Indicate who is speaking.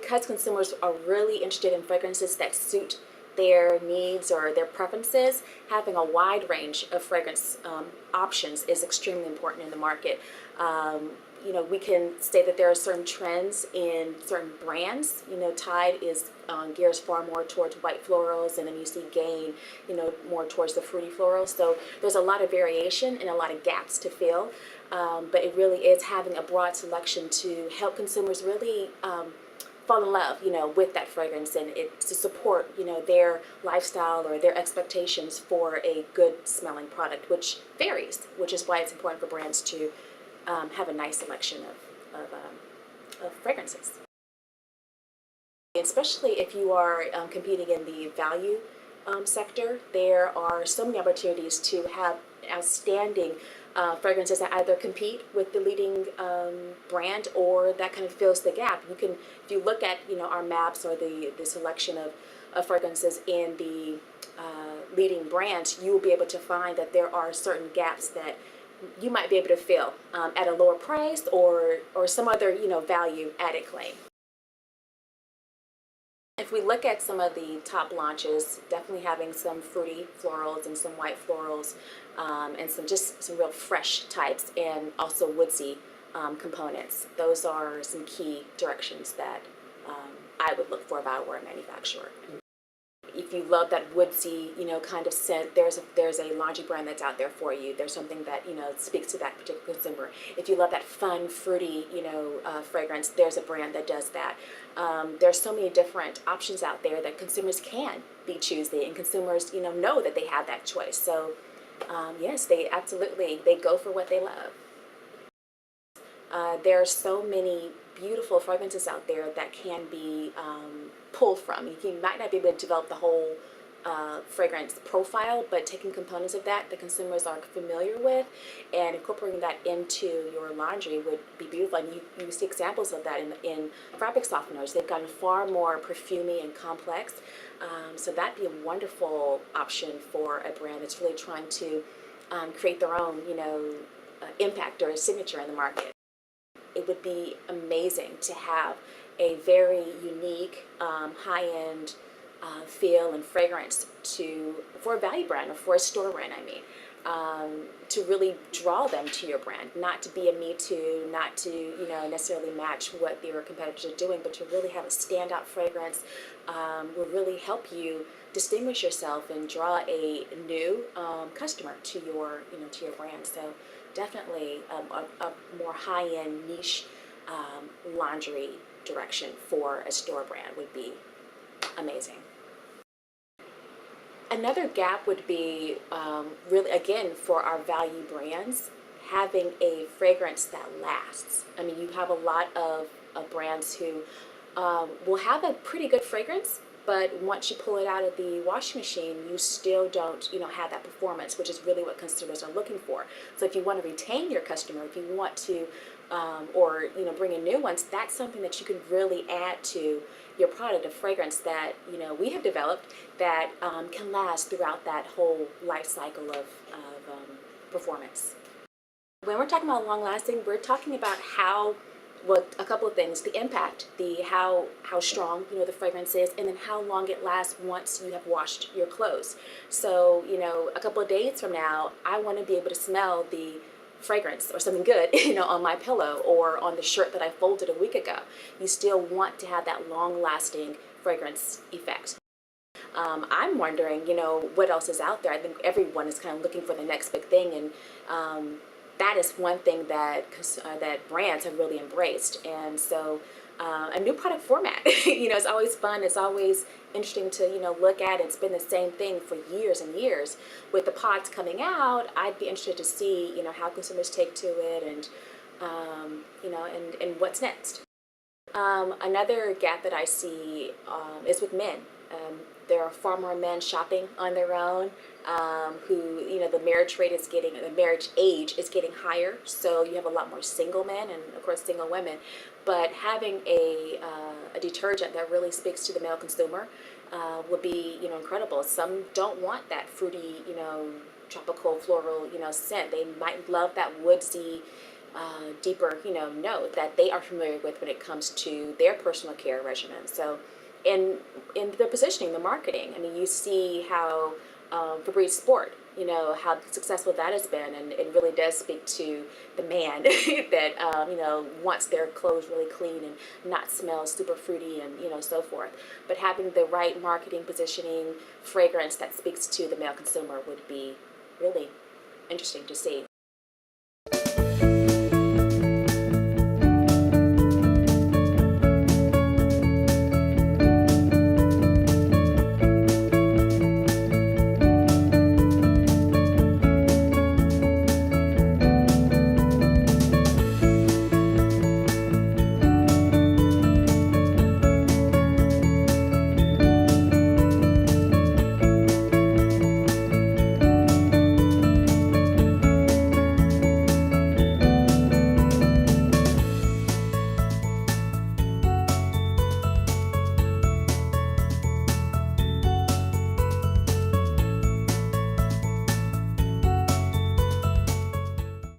Speaker 1: because consumers are really interested in fragrances that suit their needs or their preferences, having a wide range of fragrance options is extremely important in the market. We can say that there are certain trends in certain brands. Tide is gears far more towards white florals, and then you see Gain, more towards the fruity florals. So there's a lot of variation and a lot of gaps to fill, but it really is having a broad selection to help consumers really fall in love, with that fragrance, and it's to support, their lifestyle or their expectations for a good smelling product, which varies, which is why it's important for brands to have a nice selection of fragrances. Especially if you are competing in the value sector, there are so many opportunities to have outstanding fragrances that either compete with the leading brand or that kind of fills the gap. You can, if you look at our maps or the selection of fragrances in the leading brands, you will be able to find that there are certain gaps that you might be able to fill at a lower price or some other value added claim. If we look at some of the top launches, definitely having some fruity florals and some white florals, and some real fresh types, and also woodsy components. Those are some key directions that I would look for if I were a manufacturer. If you love that woodsy, kind of scent, there's a laundry brand that's out there for you. There's something that speaks to that particular consumer. If you love that fun, fruity, fragrance, there's a brand that does that. There's so many different options out there that consumers can be choosy, and consumers, know that they have that choice. So, yes, they go for what they love. There are so many beautiful fragrances out there that can be pulled from. You might not be able to develop the whole fragrance profile, but taking components of that consumers are familiar with and incorporating that into your laundry would be beautiful. And you see examples of that in fabric softeners. They've gotten far more perfumey and complex. So that'd be a wonderful option for a brand that's really trying to create their own, impact or a signature in the market. It would be amazing to have a very unique, high-end feel and fragrance for a value brand or for a store brand, to really draw them to your brand, not to be a me too, not to necessarily match what your competitors are doing, but to really have a standout fragrance will really help you distinguish yourself and draw a new customer to your brand. So definitely a more high-end niche laundry direction for a store brand would be amazing. Another gap would be really, again, for our value brands, having a fragrance that lasts. You have a lot of brands who will have a pretty good fragrance, but once you pull it out of the washing machine, you still don't, have that performance, which is really what consumers are looking for. So if you want to retain your customer, if you want to, or bring in new ones, that's something that you can really add to your product, a fragrance that we have developed that can last throughout that whole life cycle of performance. When we're talking about long lasting, we're talking about a couple of things: the impact, how strong the fragrance is, and then how long it lasts once you have washed your clothes. So a couple of days from now, I want to be able to smell the fragrance or something good on my pillow or on the shirt that I folded a week ago. You still want to have that long lasting fragrance effect. I'm wondering what else is out there. I think everyone is kind of looking for the next big thing, and that is one thing that brands have really embraced. And so a new product format, it's always fun. It's always interesting to look at. It's been the same thing for years and years. With the pods coming out, I'd be interested to see how consumers take to it, and and what's next. Another gap that I see is with men. There are far more men shopping on their own, who the marriage age is getting higher. So you have a lot more single men and of course single women. But having a detergent that really speaks to the male consumer would be incredible. Some don't want that fruity tropical floral scent. They might love that woodsy deeper, note that they are familiar with when it comes to their personal care regimen. So, in the positioning, the marketing, I mean, you see how Febreze Sport, how successful that has been, and it really does speak to the man that wants their clothes really clean and not smell super fruity and so forth. But having the right marketing, positioning, fragrance that speaks to the male consumer would be really interesting to see.